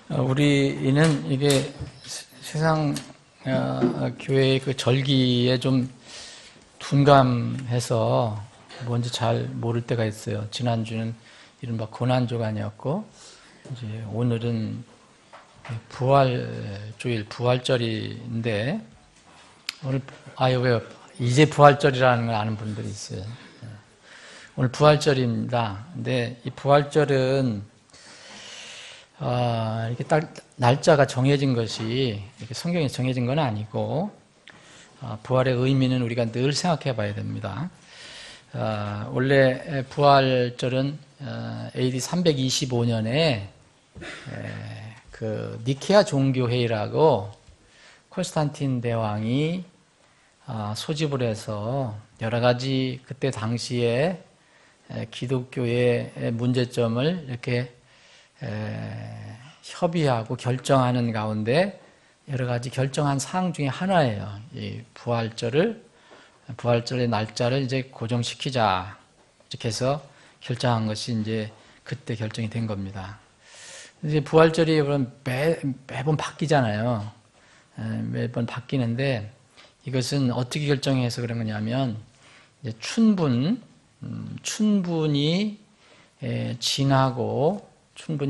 우리는 이게 세상 교회의 그 절기에 좀 둔감해서 뭔지 잘 모를 때가 있어요. 지난주는 이른바 고난주간이었고, 이제 오늘은 부활주일, 부활절인데, 오늘, 왜, 이제 부활절이라는 걸 아는 분들이 있어요. 오늘 부활절입니다. 근데 이 부활절은 이렇게 딱 날짜가 정해진 것이 이렇게 성경에 정해진 건 아니고 부활의 의미는 우리가 늘 생각해 봐야 됩니다. 원래 부활절은 AD 325년에 그 니케아 종교회의라고 콘스탄틴 대왕이 소집을 해서 여러 가지 그때 당시에 기독교의 문제점을 이렇게 협의하고 결정하는 가운데 여러 가지 결정한 사항 중에 하나예요. 이 부활절의 날짜를 이제 고정시키자. 이렇게 해서 결정한 것이 이제 그때 결정이 된 겁니다. 이제 부활절이 매번 바뀌잖아요. 매번 바뀌는데 이것은 어떻게 결정해서 그런 거냐면 이제 춘분이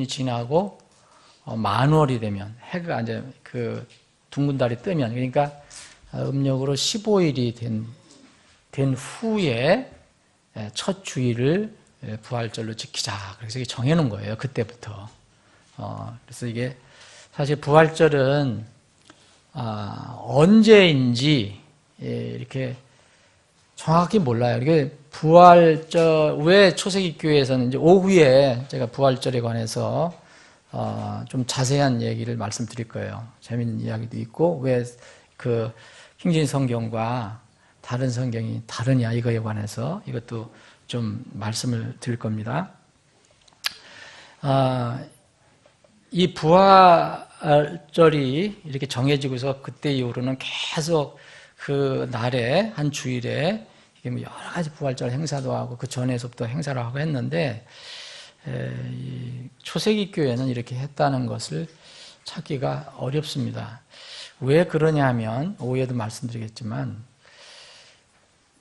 지나고 만월이 되면 해가 이제 그 둥근 달이 뜨면 그러니까 음력으로 15일이 된 후에 첫 주일을 부활절로 지키자. 그래서 이게 정해놓은 거예요. 그때부터. 그래서 이게 사실 부활절은 언제인지 이렇게 정확히 몰라요. 이게 부활절, 왜 초세기 교회에서는 이제 오후에 제가 부활절에 관해서 좀 자세한 얘기를 말씀드릴 거예요. 재밌는 이야기도 있고, 왜 그 킹제임스 성경과 다른 성경이 다르냐, 이거에 관해서 이것도 좀 말씀을 드릴 겁니다. 이 부활절이 이렇게 정해지고서 그때 이후로는 계속 그 날에, 한 주일에 여러 가지 부활절 행사도 하고 그 전에서부터 행사를 하고 했는데 초세기 교회는 이렇게 했다는 것을 찾기가 어렵습니다. 왜 그러냐면 오후에도 말씀드리겠지만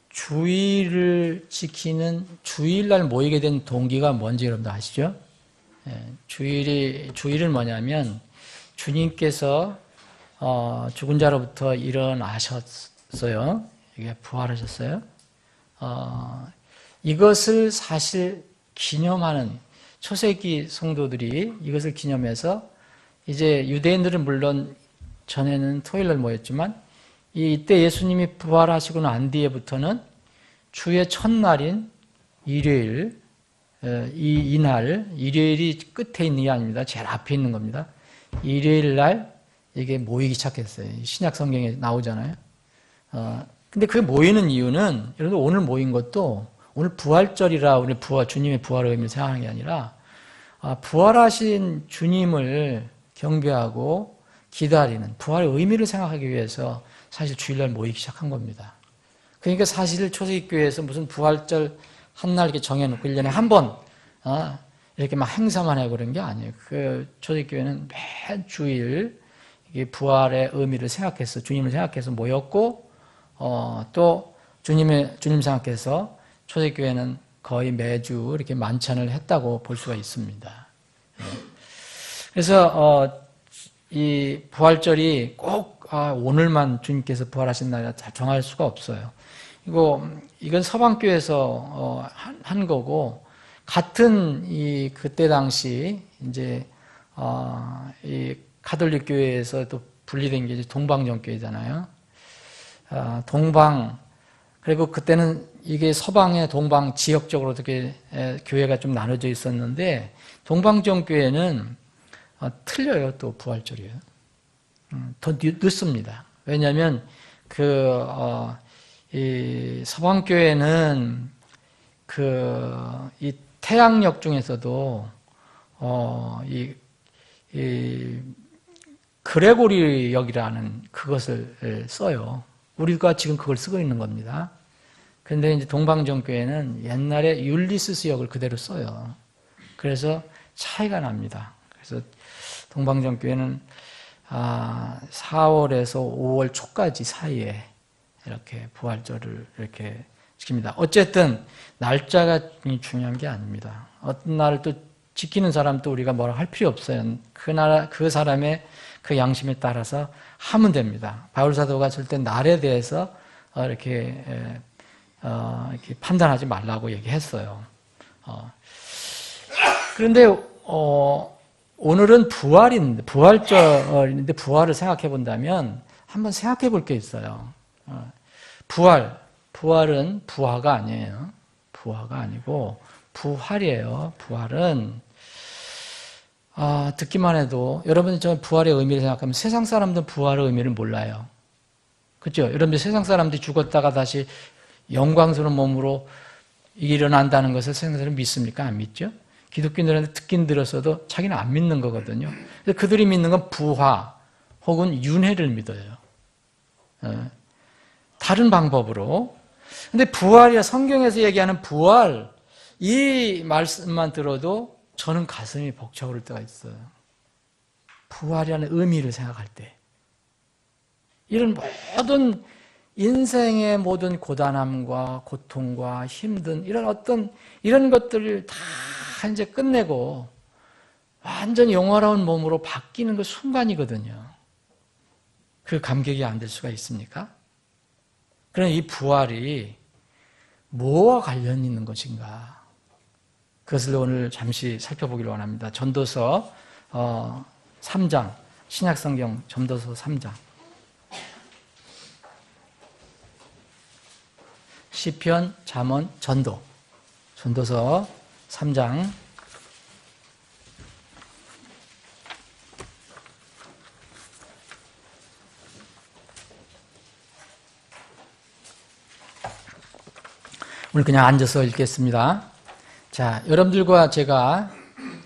주일을 지키는 주일날 모이게 된 동기가 뭔지 여러분들 아시죠? 주일은 뭐냐면 주님께서 죽은 자로부터 일어나셨어요. 이게 부활하셨어요. 이것을 사실 기념하는 초세기 성도들이 이것을 기념해서 이제 유대인들은 물론 전에는 토요일날 모였지만 이때 예수님이 부활하시고 난 뒤에부터는 주의 첫날인 일요일, 일요일이 끝에 있는 게 아닙니다. 제일 앞에 있는 겁니다. 일요일 날 이게 모이기 시작했어요. 신약 성경에 나오잖아요. 근데 그게 모이는 이유는 여러분 오늘 모인 것도 오늘 부활절이라 우리 주님의 부활의 의미를 생각하는 게 아니라 부활하신 주님을 경배하고 기다리는 부활의 의미를 생각하기 위해서 사실 주일날 모이기 시작한 겁니다. 그러니까 사실 초세기 교회에서 무슨 부활절 한날 이렇게 정해놓고 1년에 한 번 이렇게 막 행사만 하고 그런 게 아니에요. 그 초세기 교회는 매 주일 부활의 의미를 생각해서 주님을 생각해서 모였고 또 주님 생각해서 초세기 교회는 거의 매주 이렇게 만찬을 했다고 볼 수가 있습니다. 그래서 이 부활절이 꼭 오늘만 주님께서 부활하신 날이라 잘 정할 수가 없어요. 이건 서방교회에서 한 거고 같은 그때 당시 이제 이 가톨릭 교회에서 또 분리된 게 이제 동방정교회잖아요. 그리고 그때는 이게 서방의 동방 지역적으로 어떻게 교회가 좀 나눠져 있었는데 동방정교회는 틀려요. 또 부활절이에요. 더 늦습니다. 왜냐하면 이 서방교회는 이 태양력 중에서도 이 그레고리역이라는 그것을 써요. 우리가 지금 그걸 쓰고 있는 겁니다. 그런데 이제 동방정교회는 옛날에 율리스스역을 그대로 써요. 그래서 차이가 납니다. 그래서 동방정교회는 4월에서 5월 초까지 사이에 이렇게 부활절을 이렇게 지킵니다. 어쨌든 날짜가 중요한 게 아닙니다. 어떤 날을 또 지키는 사람도 우리가 뭐라 할 필요 없어요. 그 사람의 그 양심에 따라서 하면 됩니다. 바울 사도가 절대 날에 대해서 이렇게 판단하지 말라고 얘기했어요. 그런데 오늘은 부활절인데 부활을 생각해 본다면 한번 생각해 볼 게 있어요. 부활은 부화가 아니에요. 부화가 아니고 부활이에요. 부활은 듣기만 해도 여러분이 저 부활의 의미를 생각하면 세상 사람들은 부활의 의미를 몰라요. 그렇죠? 여러분들 세상 사람들이 죽었다가 다시 영광스러운 몸으로 일어난다는 것을 세상 사람들은 믿습니까? 안 믿죠? 기독교인들한테 듣긴 들었어도 자기는 안 믿는 거거든요. 그래서 그들이 믿는 건 부화 혹은 윤회를 믿어요. 다른 방법으로. 근데 부활이야, 성경에서 얘기하는 부활, 이 말씀만 들어도 저는 가슴이 벅차오를 때가 있어요. 부활이라는 의미를 생각할 때. 이런 모든 인생의 모든 고단함과 고통과 힘든 이런 것들을 다 이제 끝내고 완전 영화로운 몸으로 바뀌는 그 순간이거든요. 그 감격이 안 될 수가 있습니까? 그럼 이 부활이 뭐와 관련이 있는 것인가? 그것을 오늘 잠시 살펴보기를 원합니다. 전도서 3장, 신약성경 전도서 3장. 시편, 잠언, 전도. 전도서 3장. 오늘 그냥 앉아서 읽겠습니다. 자, 여러분들과 제가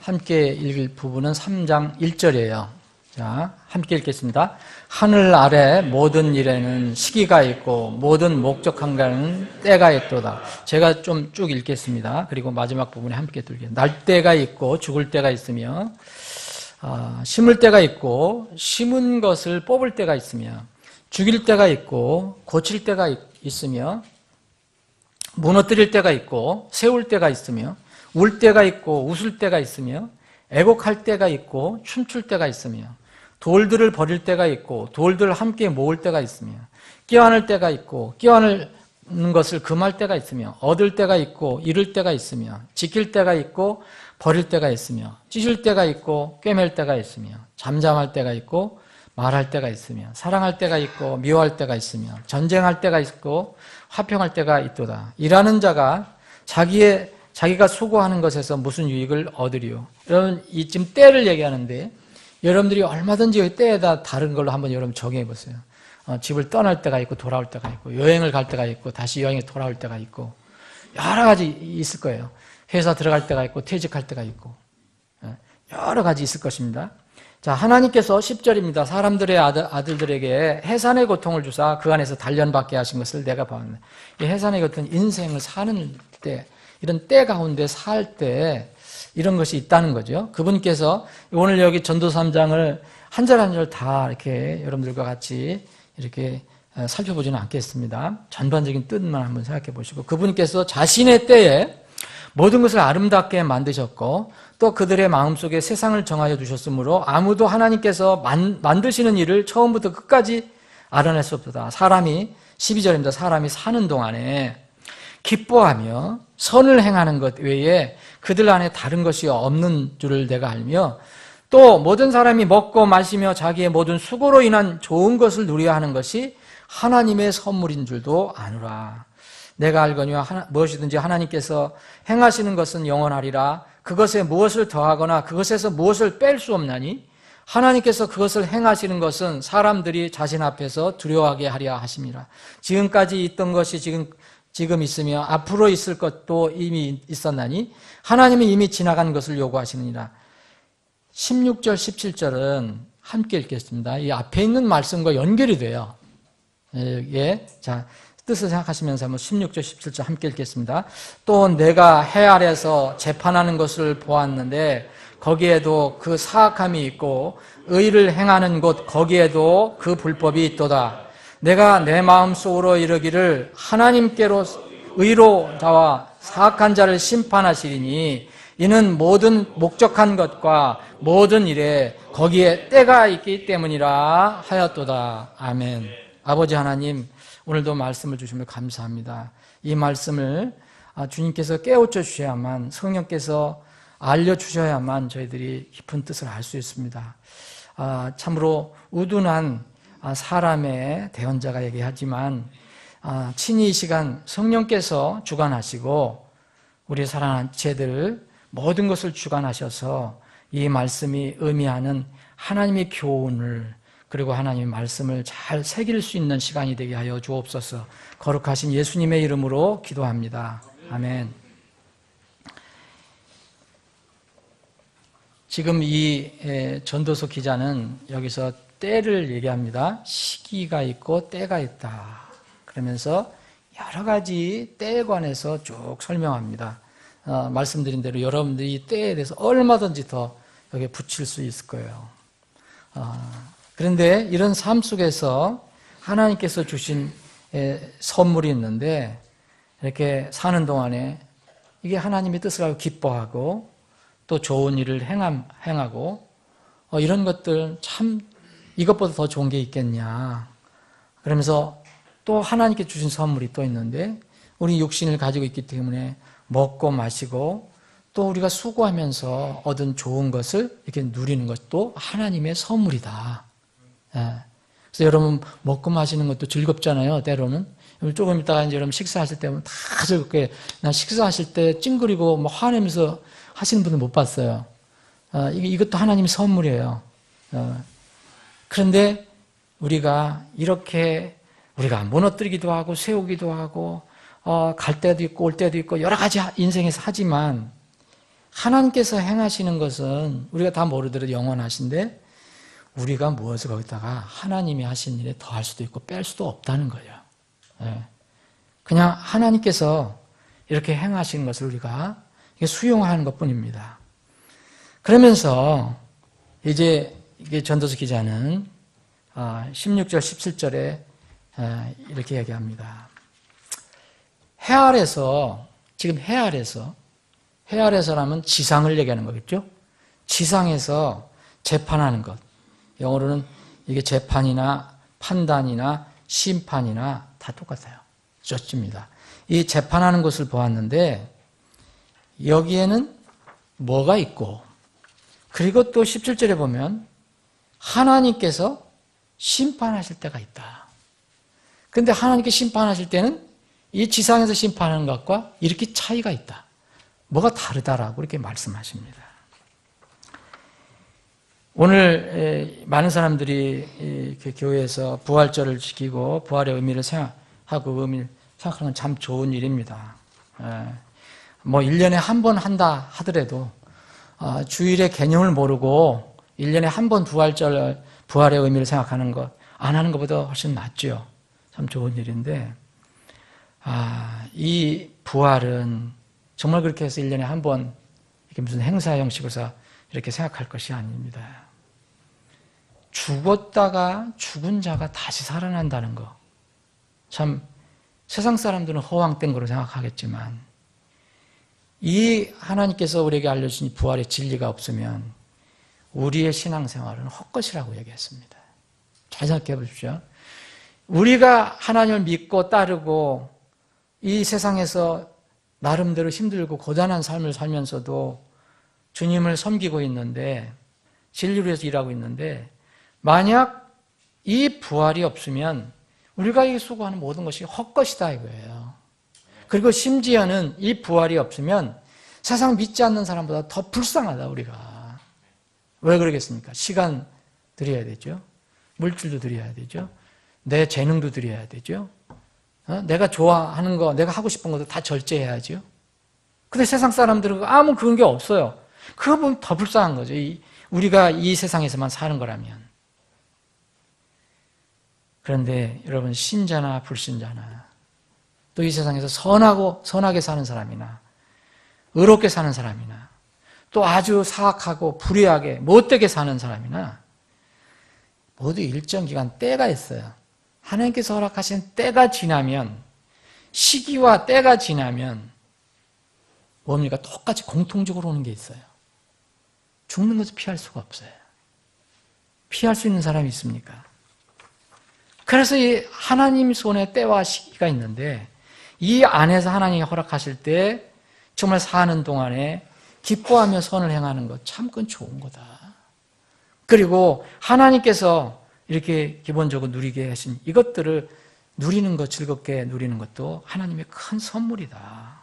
함께 읽을 부분은 3장 1절이에요. 자, 함께 읽겠습니다. 하늘 아래 모든 일에는 시기가 있고 모든 목적한가는 때가 있도다. 제가 좀 쭉 읽겠습니다. 그리고 마지막 부분에 함께 들게요. 날 때가 있고 죽을 때가 있으며 심을 때가 있고 심은 것을 뽑을 때가 있으며 죽일 때가 있고 고칠 때가 있으며 무너뜨릴 때가 있고 세울 때가 있으며 울 때가 있고 웃을 때가 있으며 애곡할 때가 있고 춤출 때가 있으며 돌들을 버릴 때가 있고 돌들을 함께 모을 때가 있으며 껴안을 때가 있고 껴안는 것을 금할 때가 있으며 얻을 때가 있고 잃을 때가 있으며 지킬 때가 있고 버릴 때가 있으며 찢을 때가 있고 꿰맬 때가 있으며 잠잠할 때가 있고 말할 때가 있으며 사랑할 때가 있고 미워할 때가 있으며 전쟁할 때가 있고 화평할 때가 있도다. 일하는 자가 자기가 수고하는 것에서 무슨 유익을 얻으리요? 여러분, 지금 때를 얘기하는데 여러분들이 얼마든지 여기 때에다 다른 걸로 한번 여러분 정해 보세요. 집을 떠날 때가 있고 돌아올 때가 있고 여행을 갈 때가 있고 다시 여행에 돌아올 때가 있고 여러 가지 있을 거예요. 회사 들어갈 때가 있고 퇴직할 때가 있고 여러 가지 있을 것입니다. 자, 하나님께서 10절입니다. 사람들의 아들들에게 해산의 고통을 주사 그 안에서 단련받게 하신 것을 내가 봤네. 이 해산의 고통, 인생을 사는 때, 이런 때 가운데 살 때 이런 것이 있다는 거죠. 그분께서 오늘 여기 전도 3장을 한 절 한 절 다 이렇게 여러분들과 같이 이렇게 살펴보지는 않겠습니다. 전반적인 뜻만 한번 생각해 보시고 그분께서 자신의 때에 모든 것을 아름답게 만드셨고 또 그들의 마음속에 세상을 정하여 두셨으므로 아무도 하나님께서 만드시는 일을 처음부터 끝까지 알아낼 수 없다. 12절입니다. 사람이 사는 동안에 기뻐하며 선을 행하는 것 외에 그들 안에 다른 것이 없는 줄을 내가 알며 또 모든 사람이 먹고 마시며 자기의 모든 수고로 인한 좋은 것을 누려야 하는 것이 하나님의 선물인 줄도 아노라. 내가 알거니와 무엇이든지 하나님께서 행하시는 것은 영원하리라. 그것에 무엇을 더하거나 그것에서 무엇을 뺄 수 없나니 하나님께서 그것을 행하시는 것은 사람들이 자신 앞에서 두려워하게 하려 하심이라. 지금까지 있던 것이 지금 있으며 앞으로 있을 것도 이미 있었나니 하나님은 이미 지나간 것을 요구하시느니라. 16절, 17절은 함께 읽겠습니다. 이 앞에 있는 말씀과 연결이 돼요. 자, 뜻을 생각하시면서 한번 16절, 17절 함께 읽겠습니다. 또 내가 해 아래서 재판하는 것을 보았는데 거기에도 그 사악함이 있고 의를 행하는 곳 거기에도 그 불법이 있도다. 내가 내 마음속으로 이르기를 하나님께로 의로 나와 사악한 자를 심판하시리니 이는 모든 목적한 것과 모든 일에 거기에 때가 있기 때문이라 하였도다. 아멘. 아버지 하나님, 오늘도 말씀을 주심을 감사합니다. 이 말씀을 주님께서 깨우쳐 주셔야만, 성령께서 알려주셔야만 저희들이 깊은 뜻을 알 수 있습니다. 참으로 우둔한 사람의 대언자가 얘기하지만 친히 이 시간 성령께서 주관하시고 우리 사랑하는 지체들 모든 것을 주관하셔서 이 말씀이 의미하는 하나님의 교훈을, 그리고 하나님의 말씀을 잘 새길 수 있는 시간이 되게 하여 주옵소서. 거룩하신 예수님의 이름으로 기도합니다. 아멘. 지금 이 전도서 기자는 여기서 때를 얘기합니다. 시기가 있고 때가 있다. 그러면서 여러 가지 때에 관해서 쭉 설명합니다. 말씀드린 대로 여러분들이 이 때에 대해서 얼마든지 더 여기에 붙일 수 있을 거예요. 그런데 이런 삶 속에서 하나님께서 주신 선물이 있는데, 이렇게 사는 동안에 이게 하나님의 뜻을 알고 기뻐하고 또 좋은 일을 행하고 이런 것들, 참 이것보다 더 좋은 게 있겠냐. 그러면서 또 하나님께 주신 선물이 또 있는데, 우리 육신을 가지고 있기 때문에 먹고 마시고 또 우리가 수고하면서 얻은 좋은 것을 이렇게 누리는 것도 하나님의 선물이다. 그래서 여러분 먹고 마시는 것도 즐겁잖아요. 때로는 조금 있다가 이제 여러분 식사하실 때면 다 즐겁게, 난 식사하실 때 찡그리고 뭐 화내면서 하시는 분들 못 봤어요. 이것도 하나님의 선물이에요. 그런데 우리가 이렇게 우리가 무너뜨리기도 하고 세우기도 하고 갈 때도 있고 올 때도 있고 여러 가지 인생에서 하지만, 하나님께서 행하시는 것은 우리가 다 모르더라도 영원하신데 우리가 무엇을 거기다가 하나님이 하신 일에 더할 수도 있고 뺄 수도 없다는 거예요. 그냥 하나님께서 이렇게 행하시는 것을 우리가 수용하는 것뿐입니다. 그러면서 이제 이게 전도서 기자는 16절 17절에 이렇게 얘기합니다. 해 아래서, 지금 해 아래서라면 지상을 얘기하는 거겠죠? 지상에서 재판하는 것. 영어로는 이게 재판이나 판단이나 심판이나 다 똑같아요. 저쯤입니다. 이 재판하는 것을 보았는데 여기에는 뭐가 있고, 그리고 또 17절에 보면 하나님께서 심판하실 때가 있다. 그런데 하나님께 심판하실 때는 이 지상에서 심판하는 것과 이렇게 차이가 있다. 뭐가 다르다라고 이렇게 말씀하십니다. 오늘 많은 사람들이 교회에서 부활절을 지키고 부활의 의미를 생각하고 의미를 생각하는 건 참 좋은 일입니다. 뭐 1년에 한 번 한다 하더라도 주일의 개념을 모르고 1년에 한 번 부활의 의미를 생각하는 것, 안 하는 것보다 훨씬 낫죠. 참 좋은 일인데, 이 부활은 정말 그렇게 해서 1년에 한 번 이렇게 무슨 행사 형식으로 이렇게 생각할 것이 아닙니다. 죽었다가 죽은 자가 다시 살아난다는 거, 참 세상 사람들은 허황된 거로 생각하겠지만, 이 하나님께서 우리에게 알려주신 부활의 진리가 없으면 우리의 신앙생활은 헛것이라고 얘기했습니다. 잘 생각해 보십시오. 우리가 하나님을 믿고 따르고 이 세상에서 나름대로 힘들고 고단한 삶을 살면서도 주님을 섬기고 있는데, 진리를 위해서 일하고 있는데, 만약 이 부활이 없으면 우리가 이 수고하는 모든 것이 헛것이다 이거예요. 그리고 심지어는 이 부활이 없으면 세상 믿지 않는 사람보다 더 불쌍하다 우리가. 왜 그러겠습니까? 시간 드려야 되죠. 물질도 드려야 되죠. 내 재능도 드려야 되죠. 내가 좋아하는 거, 내가 하고 싶은 것도 다 절제해야죠. 근데 세상 사람들은 아무 그런 게 없어요. 그거 보면 더 불쌍한 거죠. 우리가 이 세상에서만 사는 거라면. 그런데 여러분, 신자나 불신자나 또 이 세상에서 선하게 사는 사람이나 의롭게 사는 사람이나 또 아주 사악하고 불의하게 못되게 사는 사람이나 모두 일정 기간 때가 있어요. 하나님께서 허락하신 때가 지나면, 시기와 때가 지나면 뭡니까? 똑같이 공통적으로 오는 게 있어요. 죽는 것을 피할 수가 없어요. 피할 수 있는 사람이 있습니까? 그래서 이 하나님 손에 때와 시기가 있는데 이 안에서 하나님이 허락하실 때 정말 사는 동안에 기뻐하며 선을 행하는 것 참 그건 좋은 거다. 그리고 하나님께서 이렇게 기본적으로 누리게 하신 이것들을 누리는 것, 즐겁게 누리는 것도 하나님의 큰 선물이다.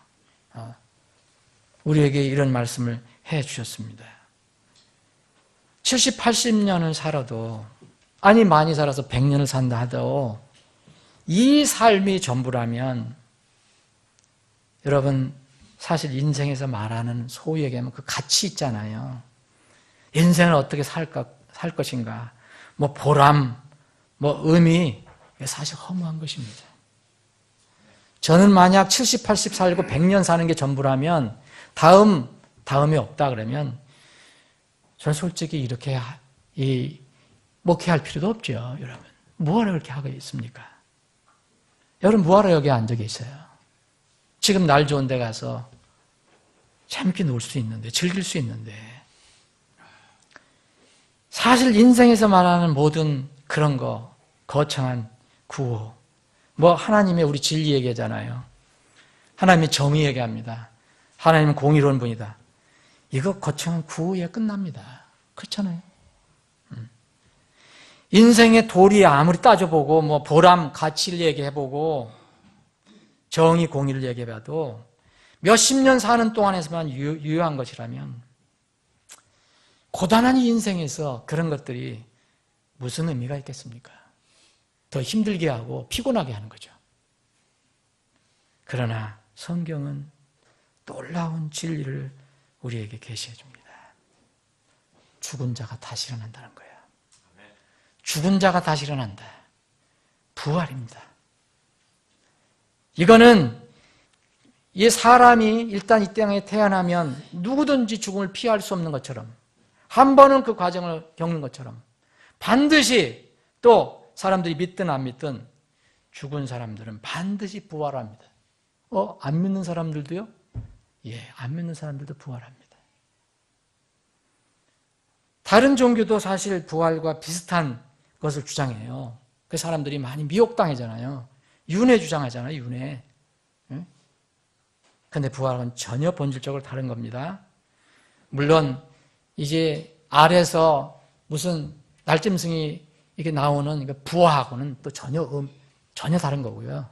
우리에게 이런 말씀을 해 주셨습니다. 70, 80년을 살아도, 아니 많이 살아서 100년을 산다 하더라도 이 삶이 전부라면 여러분 사실 인생에서 말하는 소위 얘기하면 그 가치 있잖아요. 인생을 어떻게 살 것인가, 뭐 보람, 뭐 의미, 이게 사실 허무한 것입니다. 저는 만약 70, 80 살고 100년 사는 게 전부라면 다음이 없다 그러면 저는 솔직히 이렇게 목회할 필요도 없죠. 여러분 뭐하러 그렇게 하고 있습니까? 여러분 뭐하러 여기 앉아 계세요? 지금 날 좋은 데 가서 재밌게 놀 수 있는데, 즐길 수 있는데, 사실 인생에서 말하는 모든 그런 거, 거창한 구호, 뭐 하나님의 우리 진리 얘기하잖아요. 하나님의 정의 얘기합니다. 하나님은 공의로운 분이다. 이거 거창한 구호에 끝납니다. 그렇잖아요. 인생의 도리 아무리 따져보고 뭐 보람, 가치를 얘기해보고 정의, 공의를 얘기해봐도 몇십 년 사는 동안에서만 유효한 것이라면 고단한 인생에서 그런 것들이 무슨 의미가 있겠습니까? 더 힘들게 하고 피곤하게 하는 거죠. 그러나 성경은 놀라운 진리를 우리에게 계시해 줍니다. 죽은 자가 다시 일어난다는 거예요. 죽은 자가 다시 일어난다. 부활입니다. 이거는 이 사람이 일단 이 땅에 태어나면 누구든지 죽음을 피할 수 없는 것처럼, 한 번은 그 과정을 겪는 것처럼 반드시, 또 사람들이 믿든 안 믿든 죽은 사람들은 반드시 부활합니다. 안 믿는 사람들도요? 예, 안 믿는 사람들도 부활합니다. 다른 종교도 사실 부활과 비슷한 것을 주장해요. 그 사람들이 많이 미혹당하잖아요. 윤회 주장하잖아요, 윤회. 그런데 부활은 전혀 본질적으로 다른 겁니다. 물론 이제 알에서 무슨 날짐승이 이게 나오는 부화하고는 또 전혀 다른 거고요.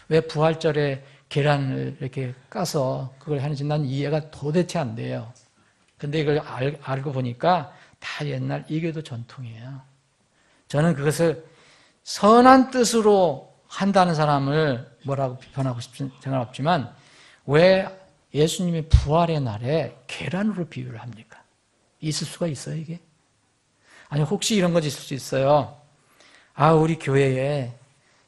왜 부활절에 계란을 이렇게 까서 그걸 하는지 난 이해가 도대체 안 돼요. 근데 이걸 알고 보니까 다 옛날 이교도 전통이에요. 저는 그것을 선한 뜻으로 한다는 사람을 뭐라고 비판하고 싶은 생각은 없지만 왜 예수님의 부활의 날에 계란으로 비유를 합니까? 있을 수가 있어요, 이게? 아니, 혹시 이런 것이 있을 수 있어요. 우리 교회에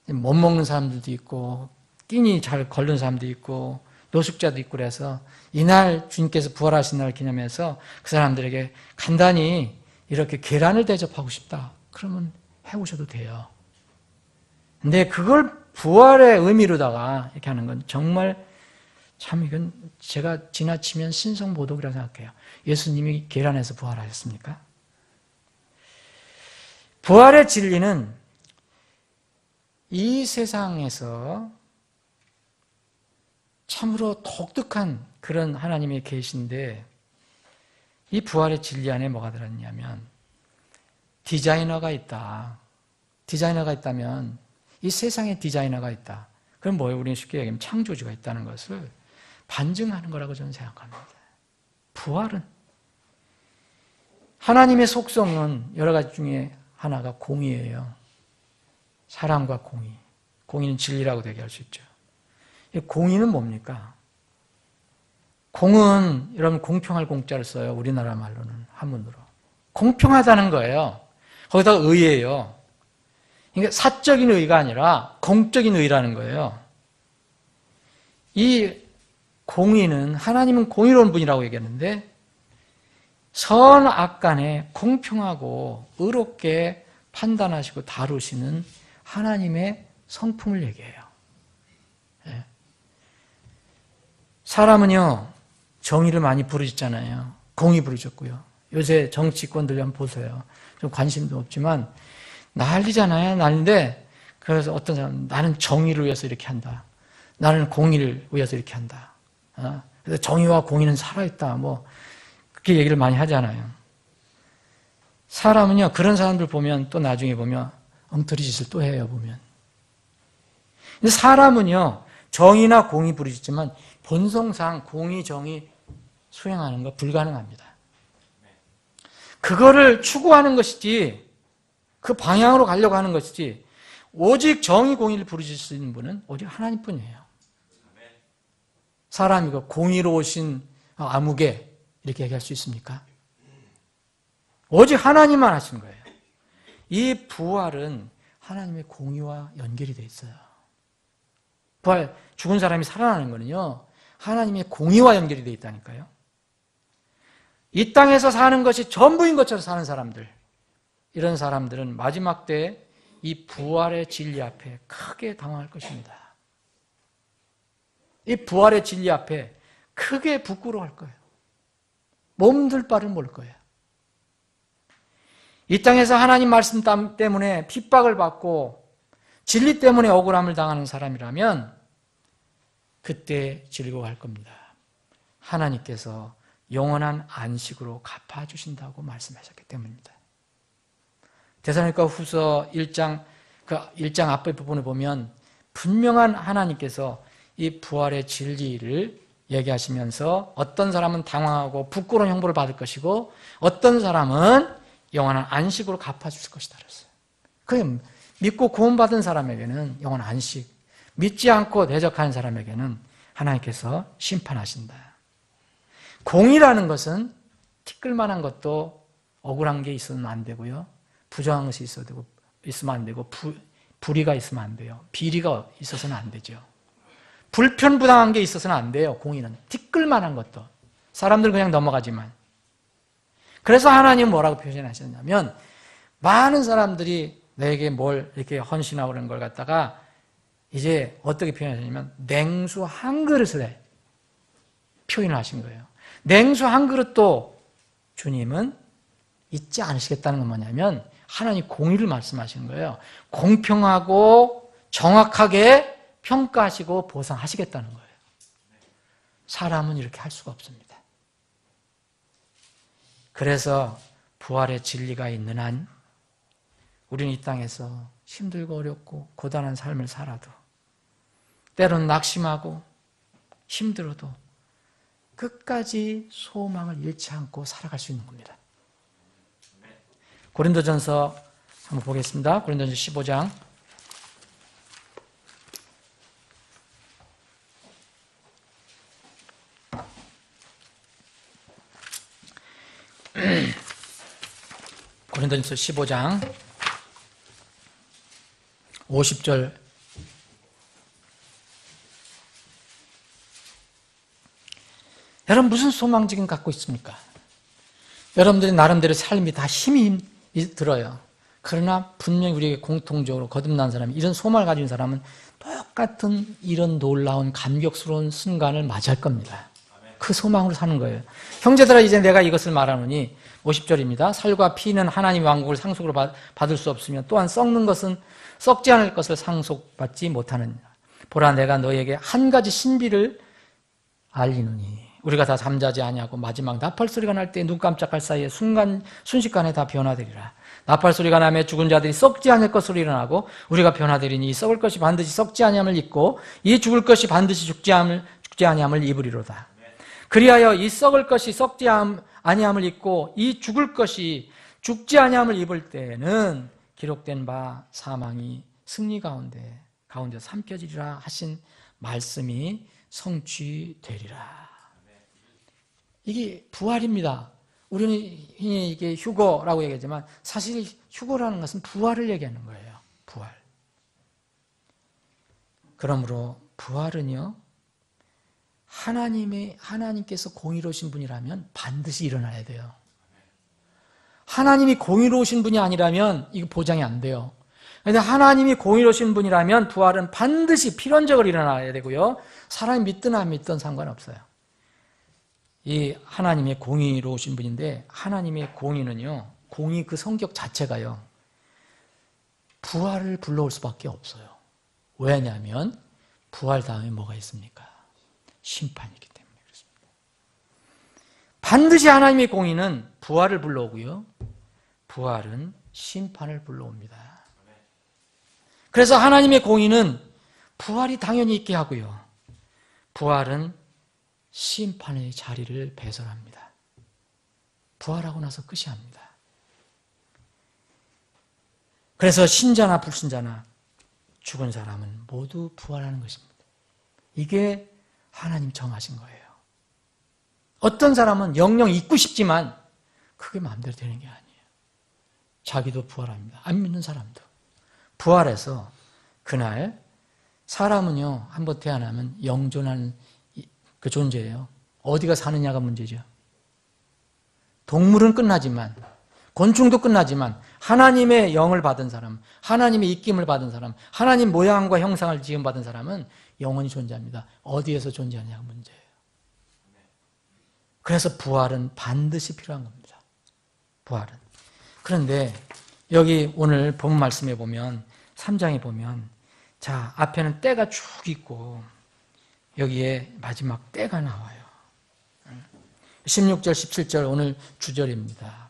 못 먹는 사람들도 있고, 띠니 잘 걸른 사람도 있고, 노숙자도 있고 그래서 이날 주님께서 부활하신 날 기념해서 그 사람들에게 간단히 이렇게 계란을 대접하고 싶다. 그러면 해오셔도 돼요. 근데 그걸 부활의 의미로다가 이렇게 하는 건 정말 참 이건 제가 지나치면 신성모독이라고 생각해요. 예수님이 계란에서 부활하셨습니까? 부활의 진리는 이 세상에서 참으로 독특한 그런 하나님이 계신데 이 부활의 진리 안에 뭐가 들었냐면 디자이너가 있다. 디자이너가 있다면 이 세상에 디자이너가 있다. 그럼 뭐예요? 우리는 쉽게 얘기하면 창조주가 있다는 것을 반증하는 거라고 저는 생각합니다. 부활은 하나님의 속성은 여러 가지 중에 하나가 공의예요. 사랑과 공의. 공의는 진리라고 얘기할 수 있죠. 공의는 뭡니까? 공은 여러분 공평할 공자를 써요. 우리나라 말로는 한문으로. 공평하다는 거예요. 거기다가 의예요. 그러니까 사적인 의가 아니라 공적인 의라는 거예요. 이 공의는 하나님은 공의로운 분이라고 얘기했는데 선악 간에 공평하고 의롭게 판단하시고 다루시는 하나님의 성품을 얘기해요. 예. 사람은요, 정의를 많이 부르짖잖아요. 공의 부르짖고요. 요새 정치권들 한번 보세요. 좀 관심도 없지만 난리잖아요. 난리인데, 그래서 어떤 사람은 나는 정의를 위해서 이렇게 한다. 나는 공의를 위해서 이렇게 한다. 그래서 정의와 공의는 살아있다. 뭐 그렇게 얘기를 많이 하잖아요. 사람은요, 그런 사람들 보면 또 나중에 보면 엉터리 짓을 또 해요, 보면. 근데 사람은요, 정의나 공의 부르짖지만 본성상 공의, 정의 수행하는 거 불가능합니다. 그거를 추구하는 것이지, 그 방향으로 가려고 하는 것이지, 오직 정의, 공의를 부르짖을 수 있는 분은 오직 하나님뿐이에요. 사람이 그 공의로우신 아무개 이렇게 얘기할 수 있습니까? 오직 하나님만 하신 거예요. 이 부활은 하나님의 공의와 연결이 돼 있어요. 부활, 죽은 사람이 살아나는 거는요, 하나님의 공의와 연결이 돼 있다니까요. 이 땅에서 사는 것이 전부인 것처럼 사는 사람들, 이런 사람들은 마지막 때에 이 부활의 진리 앞에 크게 당황할 것입니다. 이 부활의 진리 앞에 크게 부끄러워할 거예요. 몸둘 바를 모를 거예요. 이 땅에서 하나님 말씀 때문에 핍박을 받고 진리 때문에 억울함을 당하는 사람이라면 그때 즐거워할 겁니다. 하나님께서 영원한 안식으로 갚아주신다고 말씀하셨기 때문입니다. 데살로니가 후서 1장, 그 1장 앞에 부분을 보면 분명한 하나님께서 이 부활의 진리를 얘기하시면서 어떤 사람은 당황하고 부끄러운 형벌을 받을 것이고 어떤 사람은 영원한 안식으로 갚아줄 것이다 그랬어요. 그게 믿고 구원받은 사람에게는 영원한 안식, 믿지 않고 대적하는 사람에게는 하나님께서 심판하신다. 공의라는 것은 티끌만한 것도 억울한 게 있으면 안 되고요. 부정한 것이 있으면 안 되고 불의가 있으면 안 돼요. 비리가 있어서는 안 되죠. 불편부당한 게 있어서는 안 돼요. 공의는 티끌만한 것도. 사람들은 그냥 넘어가지만. 그래서 하나님은 뭐라고 표현하셨냐면 많은 사람들이 내게 뭘 이렇게 헌신하고 그런 걸 갖다가 이제 어떻게 표현하셨냐면 냉수 한 그릇을 표현을 하신 거예요. 냉수 한 그릇도 주님은 잊지 않으시겠다는 건 뭐냐면 하나님 공의를 말씀하시는 거예요. 공평하고 정확하게 평가하시고 보상하시겠다는 거예요. 사람은 이렇게 할 수가 없습니다. 그래서 부활의 진리가 있는 한 우리는 이 땅에서 힘들고 어렵고 고단한 삶을 살아도 때로는 낙심하고 힘들어도 끝까지 소망을 잃지 않고 살아갈 수 있는 겁니다. 고린도전서 한번 보겠습니다. 고린도전서 15장 고린도전서 15장 50절 여러분 무슨 소망 지금 갖고 있습니까? 여러분들이 나름대로 삶이 다 힘이 들어요. 그러나 분명히 우리에게 공통적으로 거듭난 사람이 이런 소망을 가진 사람은 똑같은 이런 놀라운 감격스러운 순간을 맞이할 겁니다. 그 소망으로 사는 거예요. 형제들아 이제 내가 이것을 말하노니 50절입니다. 살과 피는 하나님의 왕국을 상속으로 받을 수 없으며 또한 썩는 것은 썩지 않을 것을 상속받지 못하느니라. 보라 내가 너에게 한 가지 신비를 알리노니 우리가 다 잠자지 아니하고 마지막 나팔 소리가 날 때 눈 깜짝할 사이에 순식간에 다 변화되리라. 나팔 소리가 나며 죽은 자들이 썩지 않을 것으로 일어나고 우리가 변화되리니 이 썩을 것이 반드시 썩지 아니함을 입고 이 죽을 것이 반드시 죽지 아니함을 입으리로다. 그리하여 이 썩을 것이 썩지 아니함을 입고 이 죽을 것이 죽지 아니함을 입을 때에는 기록된 바 사망이 승리 가운데 삼켜지리라 하신 말씀이 성취되리라. 이게 부활입니다. 우리는 이게 휴거라고 얘기하지만 사실 휴거라는 것은 부활을 얘기하는 거예요. 부활. 그러므로 부활은요, 하나님께서 공의로우신 분이라면 반드시 일어나야 돼요. 하나님이 공의로우신 분이 아니라면 이거 보장이 안 돼요. 그런데 하나님이 공의로우신 분이라면 부활은 반드시 필연적으로 일어나야 되고요. 사람이 믿든 안 믿든 상관없어요. 이 하나님의 공의로우신 분인데 하나님의 공의는요, 공의 그 성격 자체가요, 부활을 불러올 수밖에 없어요. 왜냐하면 부활 다음에 뭐가 있습니까? 심판이기 때문에 그렇습니다. 반드시 하나님의 공의는 부활을 불러오고요, 부활은 심판을 불러옵니다. 그래서 하나님의 공의는 부활이 당연히 있게 하고요, 부활은 심판의 자리를 배설합니다. 부활하고 나서 끝이 합니다. 그래서 신자나 불신자나 죽은 사람은 모두 부활하는 것입니다. 이게 하나님 정하신 거예요. 어떤 사람은 영영 잊고 싶지만 그게 마음대로 되는 게 아니에요. 자기도 부활합니다. 안 믿는 사람도. 부활해서 그날 사람은요, 한번 태어나면 영존하는 그 존재예요. 어디가 사느냐가 문제죠. 동물은 끝나지만, 곤충도 끝나지만 하나님의 영을 받은 사람, 하나님의 입김을 받은 사람, 하나님 모양과 형상을 지음받은 사람은 영원히 존재합니다. 어디에서 존재하냐가 문제예요. 그래서 부활은 반드시 필요한 겁니다. 부활은. 그런데 여기 오늘 본 말씀에 보면 3장에 보면, 자, 앞에는 때가 쭉 있고 여기에 마지막 때가 나와요. 16절, 17절 오늘 주절입니다.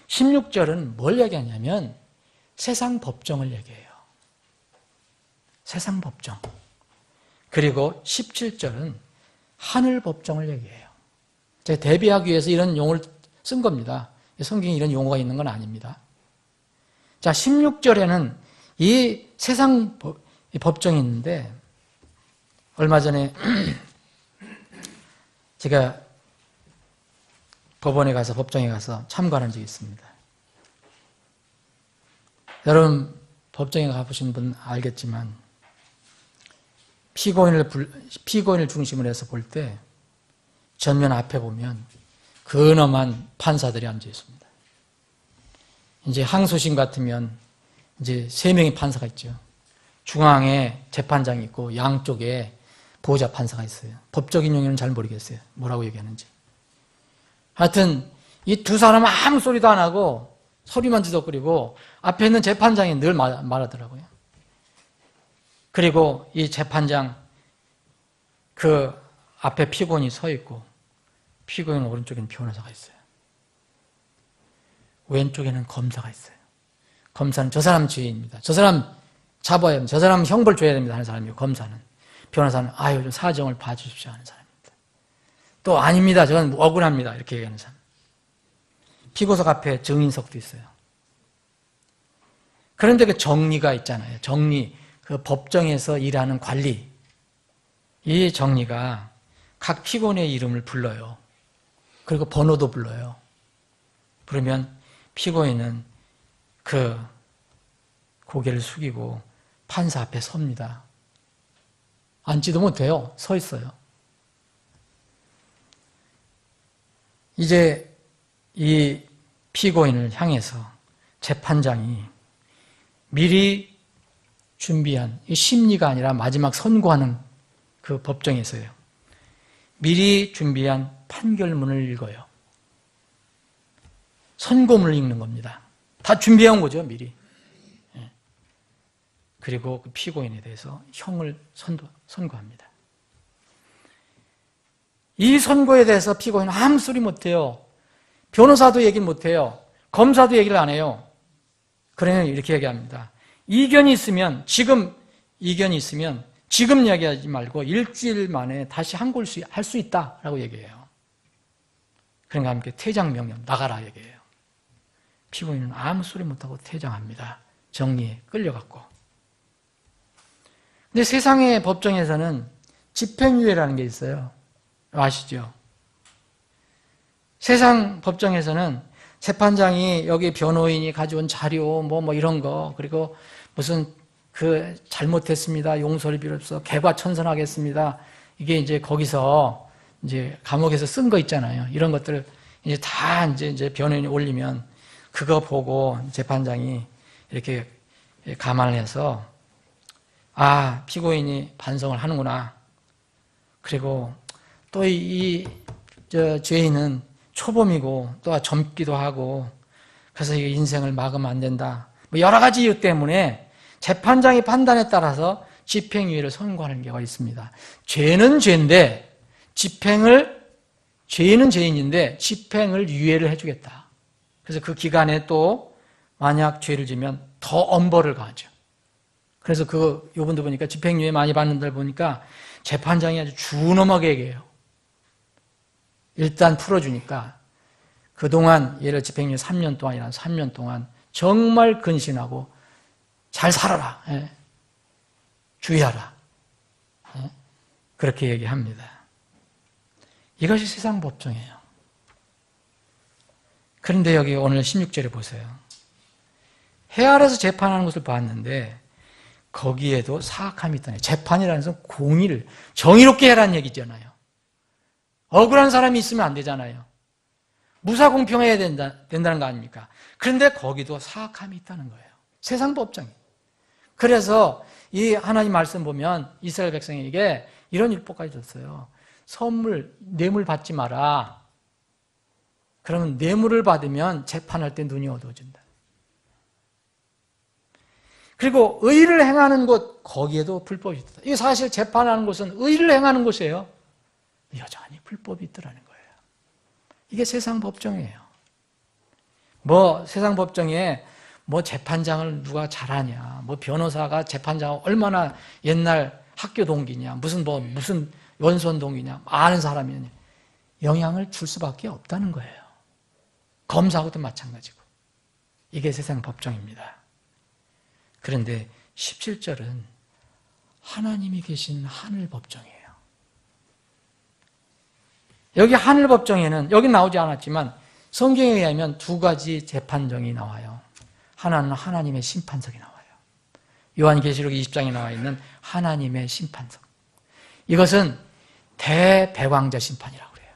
16절은 뭘 얘기하냐면 세상 법정을 얘기해요. 세상 법정. 그리고 17절은 하늘 법정을 얘기해요. 제가 대비하기 위해서 이런 용어를 쓴 겁니다. 성경에 이런 용어가 있는 건 아닙니다. 자, 16절에는 이 세상 법정이 있는데, 얼마 전에 제가 법원에 가서, 법정에 가서 참관한 적이 있습니다. 여러분, 법정에 가보신 분 알겠지만, 피고인을 중심으로 해서 볼 때, 전면 앞에 보면, 근엄한 판사들이 앉아 있습니다. 이제 항소심 같으면, 이제 3명의 판사가 있죠. 중앙에 재판장이 있고, 양쪽에 보호자 판사가 있어요. 법적인 용어는 잘 모르겠어요. 뭐라고 얘기하는지. 하여튼 이 두 사람은 아무 소리도 안 하고 소리만 지덕거리고 앞에 있는 재판장이 늘 말하더라고요. 그리고 이 재판장 그 앞에 피고인이 서 있고 피고인 오른쪽에는 변호사가 있어요. 왼쪽에는 검사가 있어요. 검사는 저 사람 죄인입니다. 저 사람 잡아야 됩니다. 저 사람 형벌 줘야 됩니다 하는 사람이고, 검사는. 변호사는 아유 좀 사정을 봐주십시오 하는 사람입니다. 또 아닙니다. 저건 억울합니다. 이렇게 얘기하는 사람. 피고석 앞에 증인석도 있어요. 그런데 그 정리가 있잖아요. 정리, 그 법정에서 일하는 관리. 이 정리가 각 피고인의 이름을 불러요. 그리고 번호도 불러요. 그러면 피고인은 그 고개를 숙이고 판사 앞에 섭니다. 앉지도 못해요. 서 있어요. 이제 이 피고인을 향해서 재판장이 미리 준비한, 이 심리가 아니라 마지막 선고하는 그 법정에서요, 미리 준비한 판결문을 읽어요. 선고문을 읽는 겁니다. 다 준비해온 거죠, 미리. 그리고 그 피고인에 대해서 형을 선고합니다. 이 선고에 대해서 피고인은 아무 소리 못해요. 변호사도 얘기를 못해요. 검사도 얘기를 안 해요. 그러면 이렇게 얘기합니다. 이견이 있으면 지금 이야기하지 말고 일주일 만에 다시 한골 할 수 있다라고 얘기해요. 그러니까 함께 퇴장명령 나가라 얘기해요. 피고인은 아무 소리 못하고 퇴장합니다. 정리에 끌려갔고. 근데 세상의 법정에서는 집행유예라는 게 있어요. 아시죠? 세상 법정에서는 재판장이 여기 변호인이 가져온 자료 뭐 이런 거, 그리고 무슨 그 잘못했습니다. 용서를 비로소 개과천선하겠습니다. 이게 이제 거기서 이제 감옥에서 쓴 거 있잖아요. 이런 것들을 이제 다 이제 변호인이 올리면 그거 보고 재판장이 이렇게 감안을 해서 피고인이 반성을 하는구나. 그리고 또 이 죄인은 초범이고 또 젊기도 하고 그래서 이 인생을 막으면 안 된다. 뭐 여러 가지 이유 때문에 재판장의 판단에 따라서 집행유예를 선고하는 경우가 있습니다. 죄는 죄인데 죄인은 죄인인데 집행을 유예를 해주겠다. 그래서 그 기간에 또 만약 죄를 지면 더 엄벌을 가하죠. 그래서 요분도 보니까 집행유예 많이 받는 들 보니까 재판장이 아주 준엄하게 얘기해요. 일단 풀어주니까 그동안 예를 집행유예 3년 동안이란 3년 동안 정말 근신하고 잘 살아라. 주의하라. 그렇게 얘기합니다. 이것이 세상 법정이에요. 그런데 여기 오늘 16절에 보세요. 해 아래서 재판하는 것을 봤는데 거기에도 사악함이 있다네. 재판이라는 것은 공의를 정의롭게 해라는 얘기잖아요. 억울한 사람이 있으면 안 되잖아요. 무사공평해야 된다는 거 아닙니까? 그런데 거기도 사악함이 있다는 거예요. 세상 법정이. 그래서 이 하나님 말씀 보면 이스라엘 백성에게 이런 율법까지 줬어요. 뇌물 받지 마라. 그러면 뇌물을 받으면 재판할 때 눈이 어두워진다. 그리고 의를 행하는 곳, 거기에도 불법이 있다. 이게 사실 재판하는 곳은 의를 행하는 곳이에요. 여전히 불법이 있더라는 거예요. 이게 세상 법정이에요. 세상 법정에 재판장을 누가 잘하냐, 변호사가 재판장을 얼마나 옛날 학교 동기냐, 무슨 원수원 동기냐, 아는 사람이냐, 영향을 줄 수밖에 없다는 거예요. 검사하고도 마찬가지고. 이게 세상 법정입니다. 그런데 17절은 하나님이 계신 하늘 법정이에요. 여기 하늘 법정에는, 여기 나오지 않았지만 성경에 의하면 두 가지 재판정이 나와요. 하나는 하나님의 심판석이 나와요. 요한계시록 20장에 나와 있는 하나님의 심판석. 이것은 대배왕자 심판이라고 그래요.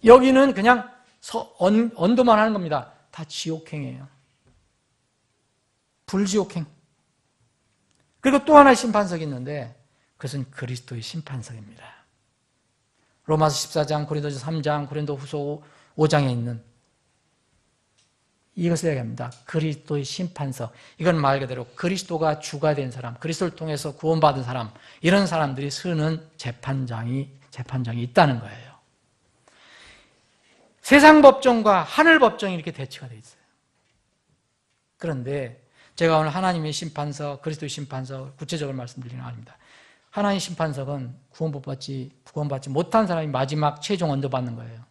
여기는 그냥 언도만 하는 겁니다. 다 지옥행이에요. 불지옥행. 그리고 또 하나의 심판석이 있는데 그것은 그리스도의 심판석입니다. 로마서 14장, 고린도서 3장, 고린도후서 5장에 있는 이것을 얘기합니다. 그리스도의 심판석. 이건 말 그대로 그리스도가 주가 된 사람, 그리스도를 통해서 구원받은 사람, 이런 사람들이 서는 재판장이 있다는 거예요. 세상 법정과 하늘 법정이 이렇게 대치가 되어 있어요. 그런데 제가 오늘 하나님의 심판석, 그리스도의 심판석 구체적으로 말씀드리는 건 아닙니다. 하나님의 심판석은 구원받지 못한 사람이 마지막 최종 언도받는 거예요.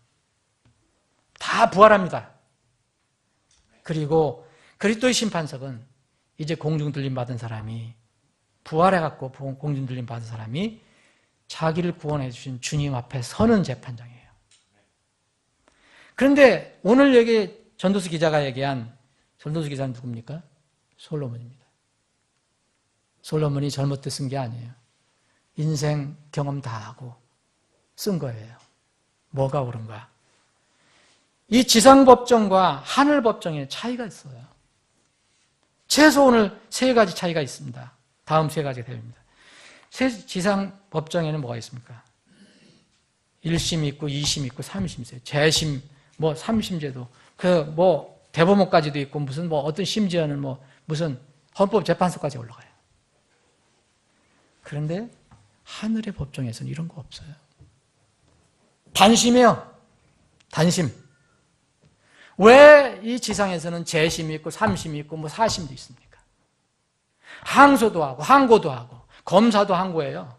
다 부활합니다. 그리고 그리스도의 심판석은 이제 공중 들림 받은 사람이 부활해갖고 공중 들림 받은 사람이 자기를 구원해 주신 주님 앞에 서는 재판장이에요. 그런데 오늘 여기 전도서 기자가 얘기한 전도서 기자는 누굽니까? 솔로몬입니다. 솔로몬이 젊을 때 쓴 게 아니에요. 인생 경험 다 하고 쓴 거예요. 뭐가 옳은가? 이 지상법정과 하늘법정에 차이가 있어요. 최소 오늘 세 가지 차이가 있습니다. 다음 세 가지가 됩니다. 지상법정에는 뭐가 있습니까? 1심 있고 2심 있고 3심 있어요. 재심, 3심제도 대법원까지도 있고 어떤 심지어는 무슨 헌법재판소까지 올라가요. 그런데 하늘의 법정에서는 이런 거 없어요. 단심이에요. 단심. 왜 이 지상에서는 재심이 있고 3심이 있고 4심도 있습니까? 항소도 하고 항고도 하고 검사도 항고해요.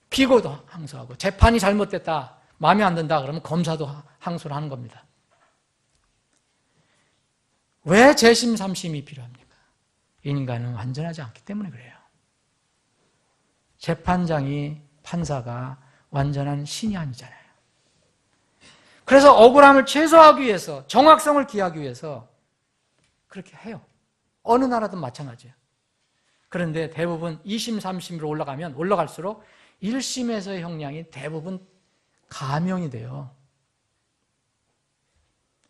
피고도 항소하고 재판이 잘못됐다, 마음에 안 든다 그러면 검사도 항소를 하는 겁니다. 왜 재심 3심이 필요합니까? 인간은 완전하지 않기 때문에 그래요. 재판장이 판사가 완전한 신이 아니잖아요. 그래서 억울함을 최소화하기 위해서, 정확성을 기하기 위해서 그렇게 해요. 어느 나라든 마찬가지예요. 그런데 대부분 2심, 3심으로 올라갈수록 1심에서의 형량이 대부분 감형이 돼요.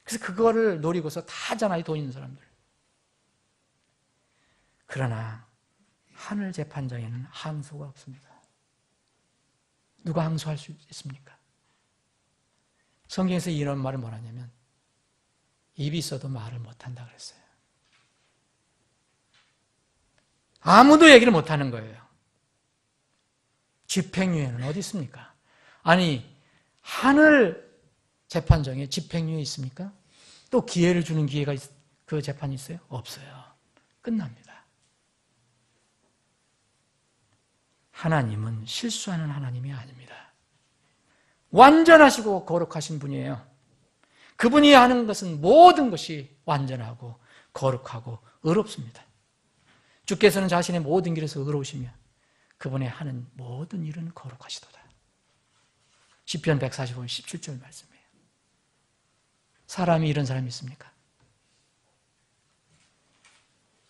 그래서 그거를 노리고서 다 하잖아요, 돈 있는 사람들. 그러나 하늘 재판장에는 항소가 없습니다. 누가 항소할 수 있습니까? 성경에서 이런 말을 뭐라냐면 입이 있어도 말을 못한다 그랬어요. 아무도 얘기를 못하는 거예요. 집행유예는 어디 있습니까? 아니, 하늘 재판정에 집행유예 있습니까? 또 기회를 주는 기회가 그 재판이 있어요? 없어요. 끝납니다. 하나님은 실수하는 하나님이 아닙니다. 완전하시고 거룩하신 분이에요. 그분이 하는 것은 모든 것이 완전하고 거룩하고 의롭습니다. 주께서는 자신의 모든 길에서 의로우시며 그분의 하는 모든 일은 거룩하시도다. 시편 145편 17절 말씀이에요. 사람이 이런 사람이 있습니까?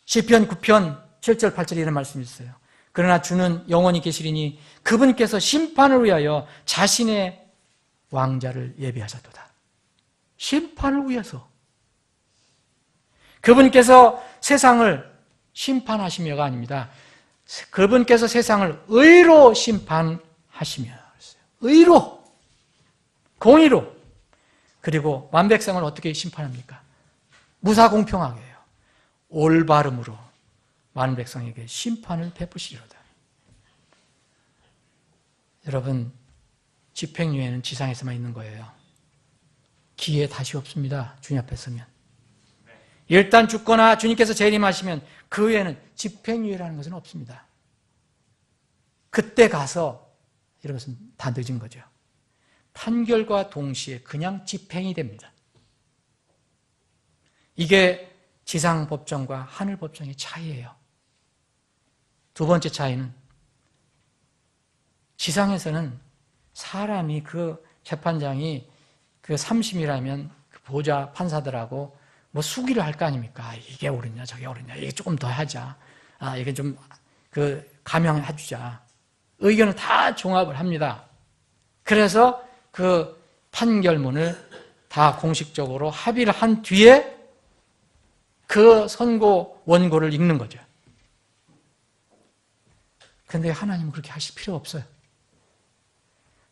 시편 9편 7절 8절에 이런 말씀이 있어요. 그러나 주는 영원히 계시리니 그분께서 심판을 위하여 자신의 왕자를 예비하셨도다. 심판을 위해서. 그분께서 세상을 심판하시며가 아닙니다. 그분께서 세상을 의로 심판하시며. 의로, 공의로. 그리고 완백성을 어떻게 심판합니까? 무사공평하게 해요. 올바름으로 완백성에게 심판을 베푸시리로다. 여러분, 집행유예는 지상에서만 있는 거예요. 기회 다시 없습니다. 주님 앞에 서면. 일단 죽거나 주님께서 재림하시면 그 후에는 집행유예라는 것은 없습니다. 그때 가서 이런 것은 다 늦은 거죠. 판결과 동시에 그냥 집행이 됩니다. 이게 지상법정과 하늘법정의 차이예요. 두 번째 차이는 지상에서는 사람이 그 재판장이 그 3심이라면 그 보좌 판사들하고 뭐 수기를 할 거 아닙니까? 이게 옳으냐 저게 옳으냐 이게 조금 더 하자. 이게 좀 그 감형해 주자. 의견을 다 종합을 합니다. 그래서 그 판결문을 다 공식적으로 합의를 한 뒤에 그 선고 원고를 읽는 거죠. 그런데 하나님은 그렇게 하실 필요 없어요.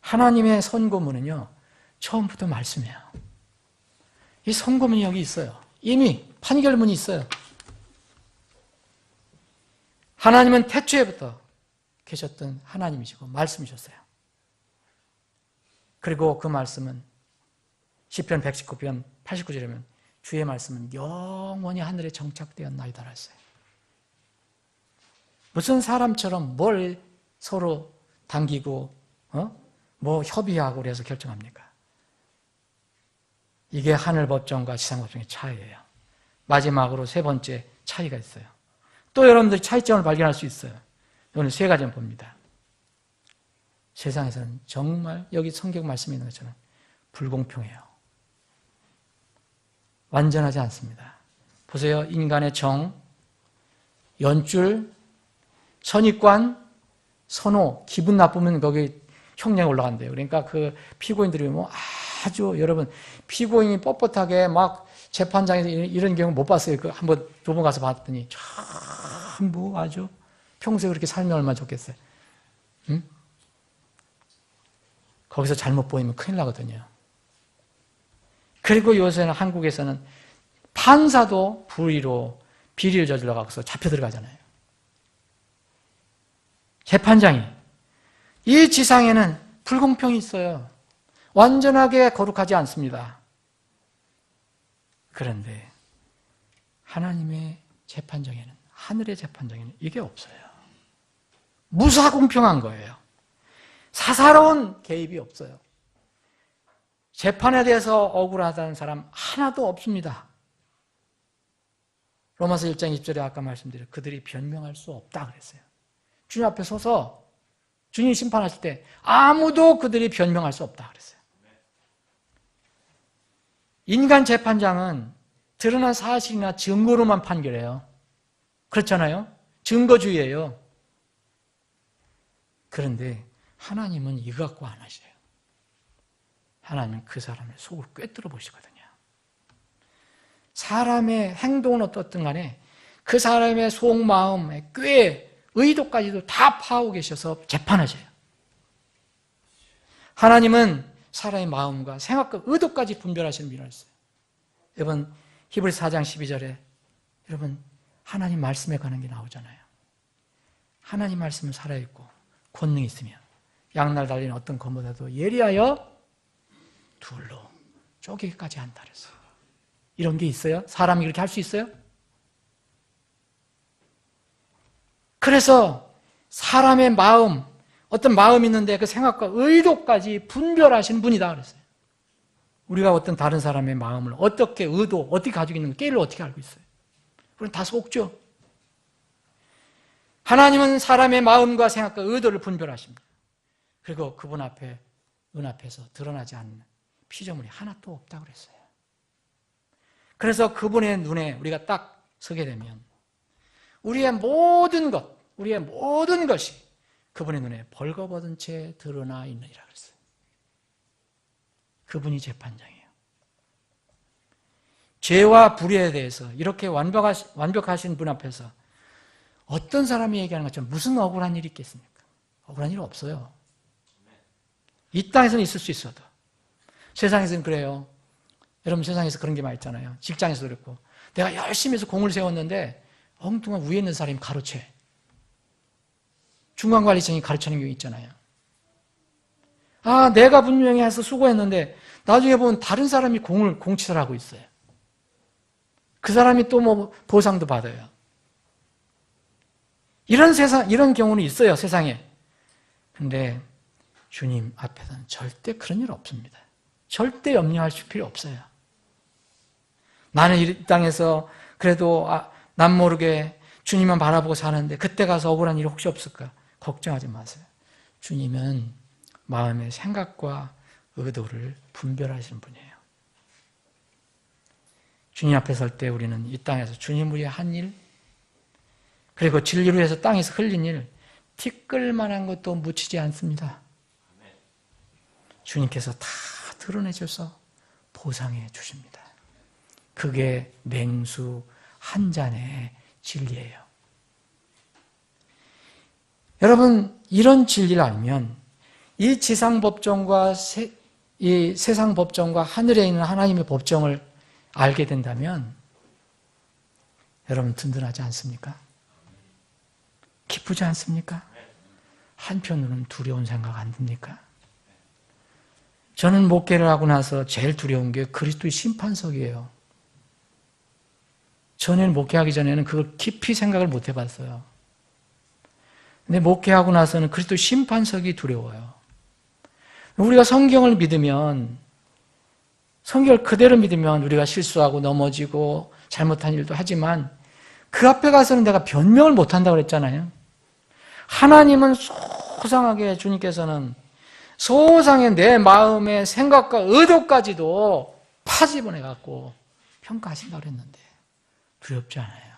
하나님의 선고문은요, 처음부터 말씀이에요. 이 선고문이 여기 있어요. 이미 판결문이 있어요. 하나님은 태초에부터 계셨던 하나님이시고 말씀이셨어요. 그리고 그 말씀은 시편 119편 89절에 보면 주의 말씀은 영원히 하늘에 정착되었나이다 했어요. 무슨 사람처럼 뭘 서로 당기고 뭐 협의하고 그래서 결정합니까? 이게 하늘법정과 지상법정의 차이예요. 마지막으로 세 번째 차이가 있어요. 또 여러분들이 차이점을 발견할 수 있어요. 오늘 세 가지만 봅니다. 세상에서는 정말 여기 성경 말씀에 있는 것처럼 불공평해요. 완전하지 않습니다. 보세요. 인간의 정, 연줄, 선입관, 선호, 기분 나쁘면 거기 형량이 올라간대요. 그러니까 그 피고인들이 뭐 아주 여러분 피고인이 뻣뻣하게 막 재판장에서 이런 경우 못 봤어요. 그 한번 두 번 가서 봤더니 참 뭐 아주 평소에 그렇게 살면 얼마나 좋겠어요. 응? 거기서 잘못 보이면 큰일 나거든요. 그리고 요새는 한국에서는 판사도 불의로 비리를 저질러가서 잡혀 들어가잖아요. 재판장이. 이 지상에는 불공평이 있어요. 완전하게 거룩하지 않습니다. 그런데 하나님의 재판정에는, 하늘의 재판정에는 이게 없어요. 무사공평한 거예요. 사사로운 개입이 없어요. 재판에 대해서 억울하다는 사람 하나도 없습니다. 로마서 1장 20절에 아까 말씀드린 그들이 변명할 수 없다 그랬어요. 주님 앞에 서서 주님 심판하실 때 아무도 그들이 변명할 수 없다 그랬어요. 인간 재판장은 드러난 사실이나 증거로만 판결해요. 그렇잖아요? 증거주의예요. 그런데 하나님은 이거 갖고 안 하셔요. 하나님은 그 사람의 속을 꿰뚫어 보시거든요. 사람의 행동은 어떻든 간에 그 사람의 속마음, 꾀, 의도까지도 다 파악하고 계셔서 재판하셔요. 하나님은 사람의 마음과 생각과 의도까지 분별하시는 분이라고 했어요. 여러분, 히브리서 4장 12절에 여러분, 하나님 말씀에 관한 게 나오잖아요. 하나님 말씀은 살아있고 권능이 있으며 양날 달리는 어떤 검보다도 예리하여 둘로 쪼개기까지 한다 그랬어요. 이런 게 있어요? 사람이 그렇게 할 수 있어요? 그래서 사람의 마음, 어떤 마음이 있는데 그 생각과 의도까지 분별하시는 분이다 그랬어요. 우리가 어떤 다른 사람의 마음을 어떻게 의도, 어떻게 가지고 있는 깨를 어떻게 알고 있어요? 우리는 다 속죠. 하나님은 사람의 마음과 생각과 의도를 분별하십니다. 그리고 그분 앞에, 눈앞에서 드러나지 않는 피조물이 하나도 없다고 그랬어요. 그래서 그분의 눈에 우리가 딱 서게 되면 우리의 모든 것이 그분의 눈에 벌거벗은 채 드러나 있느니라 그랬어요. 그분이 재판장이에요. 죄와 불의에 대해서 이렇게 완벽하신 분 앞에서 어떤 사람이 얘기하는 것처럼 무슨 억울한 일이 있겠습니까? 억울한 일 없어요. 이 땅에서는 있을 수 있어도 세상에서는 그래요. 여러분 세상에서 그런 게 많이 있잖아요. 직장에서도 그렇고 내가 열심히 해서 공을 세웠는데 엉뚱한 위에 있는 사람이 가로채. 중간관리청이 가르치는 경우 있잖아요. 아, 내가 분명히 해서 수고했는데 나중에 보면 다른 사람이 공치를 하고 있어요. 그 사람이 또 뭐 보상도 받아요. 이런 경우는 있어요, 세상에. 근데 주님 앞에서는 절대 그런 일 없습니다. 절대 염려하실 필요 없어요. 나는 이 땅에서 그래도 남 모르게 주님만 바라보고 사는데 그때 가서 억울한 일이 혹시 없을까? 걱정하지 마세요. 주님은 마음의 생각과 의도를 분별하시는 분이에요. 주님 앞에 설 때 우리는 이 땅에서 주님 위해 한 일, 그리고 진리로 해서 땅에서 흘린 일, 티끌만한 것도 묻히지 않습니다. 주님께서 다 드러내셔서 보상해 주십니다. 그게 맹수 한 잔의 진리예요. 여러분, 이런 진리를 알면 이 지상 법정과 이 세상 법정과 하늘에 있는 하나님의 법정을 알게 된다면 여러분 든든하지 않습니까? 기쁘지 않습니까? 한편으로는 두려운 생각 안 듭니까? 저는 목회를 하고 나서 제일 두려운 게 그리스도의 심판석이에요. 전에는 목회하기 전에는 그걸 깊이 생각을 못 해봤어요. 근데 목회하고 나서는 그리스도의 심판석이 두려워요. 우리가 성경을 믿으면, 성경을 그대로 믿으면 우리가 실수하고 넘어지고 잘못한 일도 하지만 그 앞에 가서는 내가 변명을 못한다고 그랬잖아요. 하나님은 소상하게 주님께서는 소상히 내 마음의 생각과 의도까지도 파집어내갖고 평가하신다고 그랬는데 두렵지 않아요.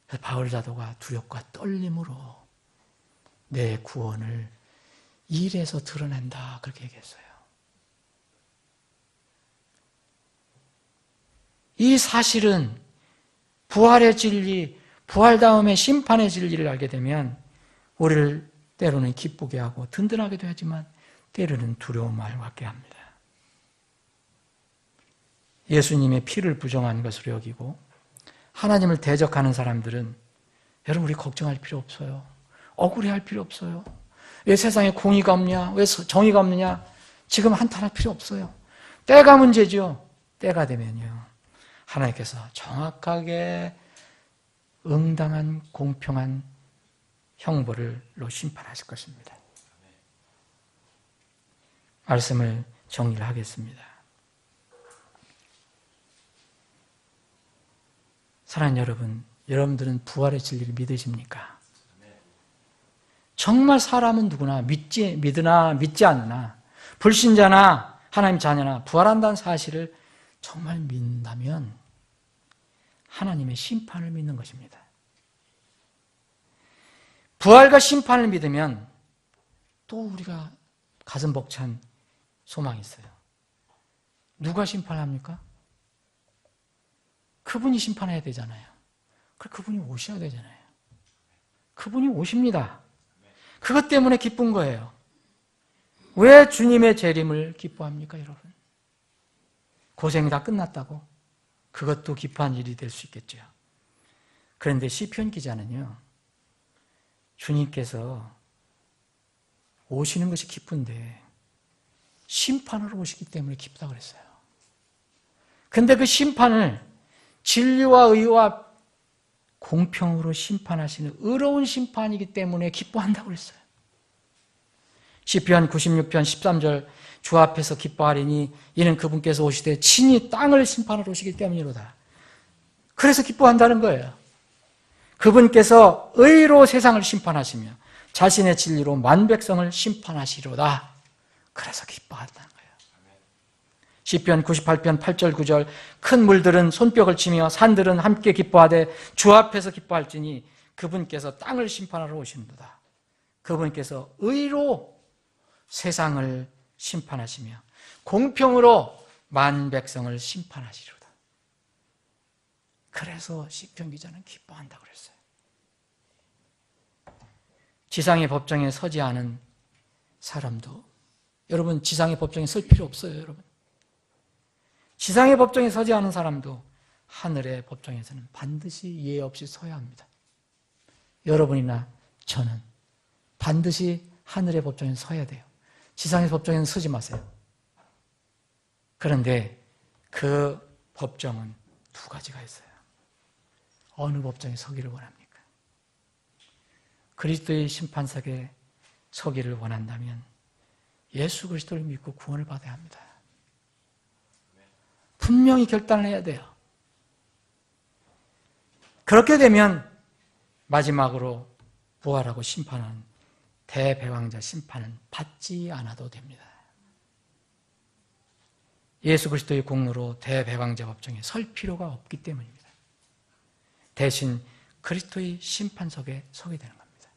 그래서 바울 사도가 두렵과 떨림으로 내 구원을 일에서 드러낸다 그렇게 얘기했어요. 이 사실은 부활의 진리, 부활 다음에 심판의 진리를 알게 되면 우리를 때로는 기쁘게 하고 든든하게도 하지만 때로는 두려움을 갖게 합니다. 예수님의 피를 부정한 것으로 여기고 하나님을 대적하는 사람들은 여러분 우리 걱정할 필요 없어요. 억울해할 필요 없어요. 왜 세상에 공의가 없냐? 왜 정의가 없느냐? 지금 한탄할 필요 없어요. 때가 문제죠. 때가 되면요. 하나님께서 정확하게 응당한 공평한 형벌로 심판하실 것입니다. 말씀을 정리를 하겠습니다. 사랑하는 여러분, 여러분들은 부활의 진리를 믿으십니까? 정말 사람은 누구나 믿으나 믿지 않으나 불신자나 하나님 자녀나 부활한다는 사실을 정말 믿는다면 하나님의 심판을 믿는 것입니다. 부활과 심판을 믿으면 또 우리가 가슴 벅찬 소망이 있어요. 누가 심판합니까? 그분이 심판해야 되잖아요. 그분이 오셔야 되잖아요. 그분이 오십니다. 그것 때문에 기쁜 거예요. 왜 주님의 재림을 기뻐합니까, 여러분? 고생이 다 끝났다고? 그것도 기뻐한 일이 될 수 있겠죠. 그런데 시편 기자는요, 주님께서 오시는 것이 기쁜데 심판으로 오시기 때문에 기쁘다고 그랬어요. 근데 그 심판을 진리와 의와 공평으로 심판하시는 의로운 심판이기 때문에 기뻐한다고 그랬어요. 시편 96편 13절 주 앞에서 기뻐하리니 이는 그분께서 오시되 친히 땅을 심판하러 오시기 때문이로다. 그래서 기뻐한다는 거예요. 그분께서 의로 세상을 심판하시며 자신의 진리로 만백성을 심판하시리로다. 그래서 기뻐한다는 거예요. 시편 98편 8절 9절 큰 물들은 손뼉을 치며 산들은 함께 기뻐하되 주 앞에서 기뻐할지니 그분께서 땅을 심판하러 오시는도다. 그분께서 의로 세상을 심판하시며 공평으로 만백성을 심판하시리로다. 그래서 시편 기자는 기뻐한다고 그랬어요. 지상의 법정에 서지 않은 사람도, 여러분 지상의 법정에 설 필요 없어요, 여러분. 지상의 법정에 서지 않은 사람도 하늘의 법정에서는 반드시 예외 없이 서야 합니다. 여러분이나 저는 반드시 하늘의 법정에 서야 돼요. 지상의 법정에는 서지 마세요. 그런데 그 법정은 두 가지가 있어요. 어느 법정에 서기를 원합니까? 그리스도의 심판석에 서기를 원한다면 예수 그리스도를 믿고 구원을 받아야 합니다. 분명히 결단을 해야 돼요. 그렇게 되면 마지막으로 부활하고 심판하는 대배왕자 심판은 받지 않아도 됩니다. 예수 그리스도의 공로로 대배왕자 법정에 설 필요가 없기 때문입니다. 대신 그리스도의 심판석에 서게 되는 겁니다.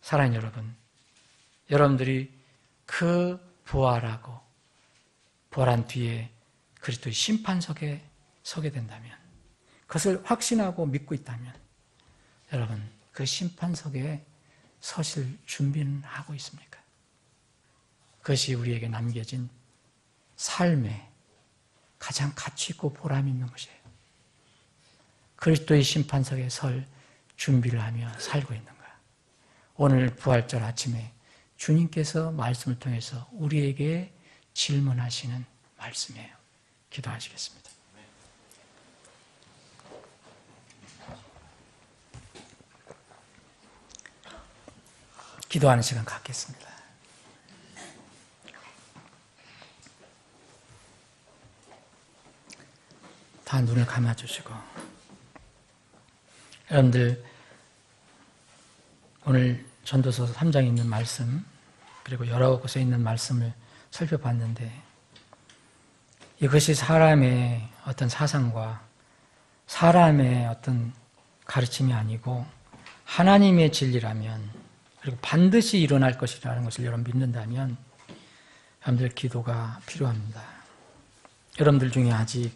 사랑하는 여러분, 여러분들이 그 부활하고 부활한 뒤에 그리스도의 심판석에 서게 된다면, 그것을 확신하고 믿고 있다면 여러분 그 심판석에 서실 준비는 하고 있습니까? 그것이 우리에게 남겨진 삶의 가장 가치 있고 보람 있는 것이에요. 그리스도의 심판석에 설 준비를 하며 살고 있는가? 오늘 부활절 아침에 주님께서 말씀을 통해서 우리에게 질문하시는 말씀이에요. 기도하시겠습니다. 기도하는 시간 갖겠습니다. 다 눈을 감아주시고, 여러분들 오늘 전도서 3장에 있는 말씀, 그리고 여러 곳에 있는 말씀을 살펴봤는데, 이것이 사람의 어떤 사상과 사람의 어떤 가르침이 아니고 하나님의 진리라면, 그리고 반드시 일어날 것이라는 것을 여러분 믿는다면 여러분들 기도가 필요합니다. 여러분들 중에 아직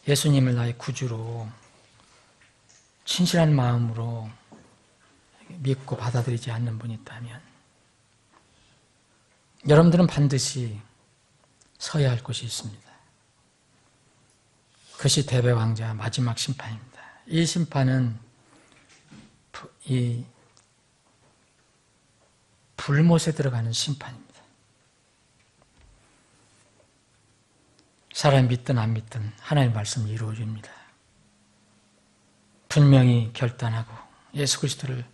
예수님을 나의 구주로 진실한 마음으로 믿고 받아들이지 않는 분이 있다면 여러분들은 반드시 서야 할 곳이 있습니다. 그것이 대배왕자 마지막 심판입니다. 이 심판은 이 불못에 들어가는 심판입니다. 사람이 믿든 안 믿든 하나님의 말씀이 이루어집니다. 분명히 결단하고 예수 그리스도를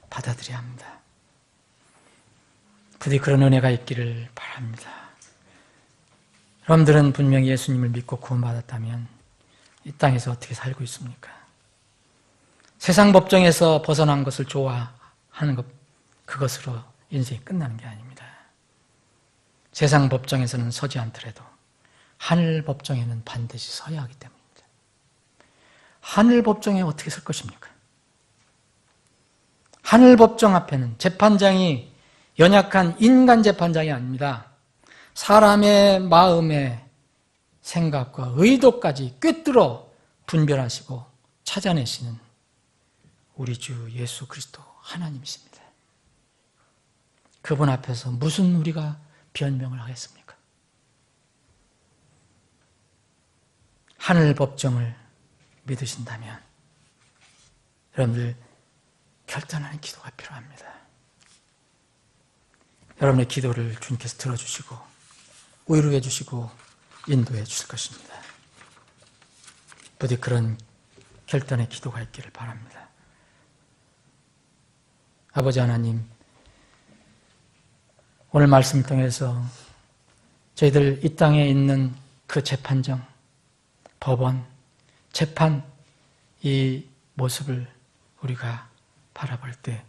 받아들여야 합니다. 부디 그런 은혜가 있기를 바랍니다. 여러분들은 분명히 예수님을 믿고 구원받았다면 이 땅에서 어떻게 살고 있습니까? 세상 법정에서 벗어난 것을 좋아하는 것, 그것으로 인생이 끝나는 게 아닙니다. 세상 법정에서는 서지 않더라도 하늘 법정에는 반드시 서야 하기 때문입니다. 하늘 법정에 어떻게 설 것입니까? 하늘 법정 앞에는 재판장이 연약한 인간 재판장이 아닙니다. 사람의 마음의 생각과 의도까지 꿰뚫어 분별하시고 찾아내시는 우리 주 예수 그리스도 하나님이십니다. 그분 앞에서 무슨 우리가 변명을 하겠습니까? 하늘 법정을 믿으신다면 여러분들 결단하는 기도가 필요합니다. 여러분의 기도를 주님께서 들어주시고 위로해 주시고 인도해 주실 것입니다. 부디 그런 결단의 기도가 있기를 바랍니다. 아버지 하나님, 오늘 말씀을 통해서 저희들 이 땅에 있는 그 재판정, 법원, 재판, 이 모습을 우리가 바라볼 때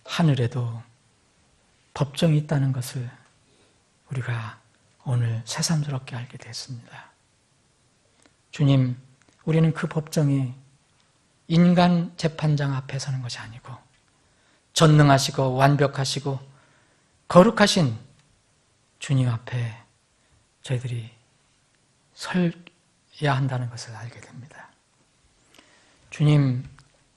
하늘에도 법정이 있다는 것을 우리가 오늘 새삼스럽게 알게 됐습니다. 주님, 우리는 그 법정이 인간 재판장 앞에 서는 것이 아니고 전능하시고 완벽하시고 거룩하신 주님 앞에 저희들이 서야 한다는 것을 알게 됩니다. 주님,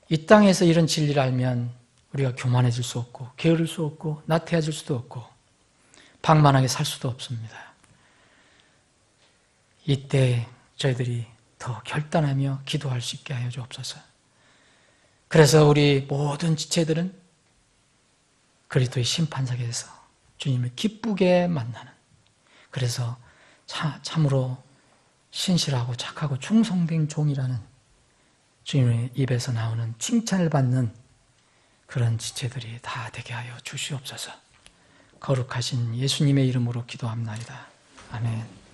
이 땅에서 이런 진리를 알면 우리가 교만해질 수 없고 게으를 수 없고 나태해질 수도 없고 방만하게 살 수도 없습니다. 이때 저희들이 더 결단하며 기도할 수 있게 하여 주옵소서. 그래서 우리 모든 지체들은 그리스도의 심판석에서 주님을 기쁘게 만나는, 그래서 참으로 신실하고 착하고 충성된 종이라는 주님의 입에서 나오는 칭찬을 받는 그런 지체들이 다 되게 하여 주시옵소서. 거룩하신 예수님의 이름으로 기도합나이다. 아멘.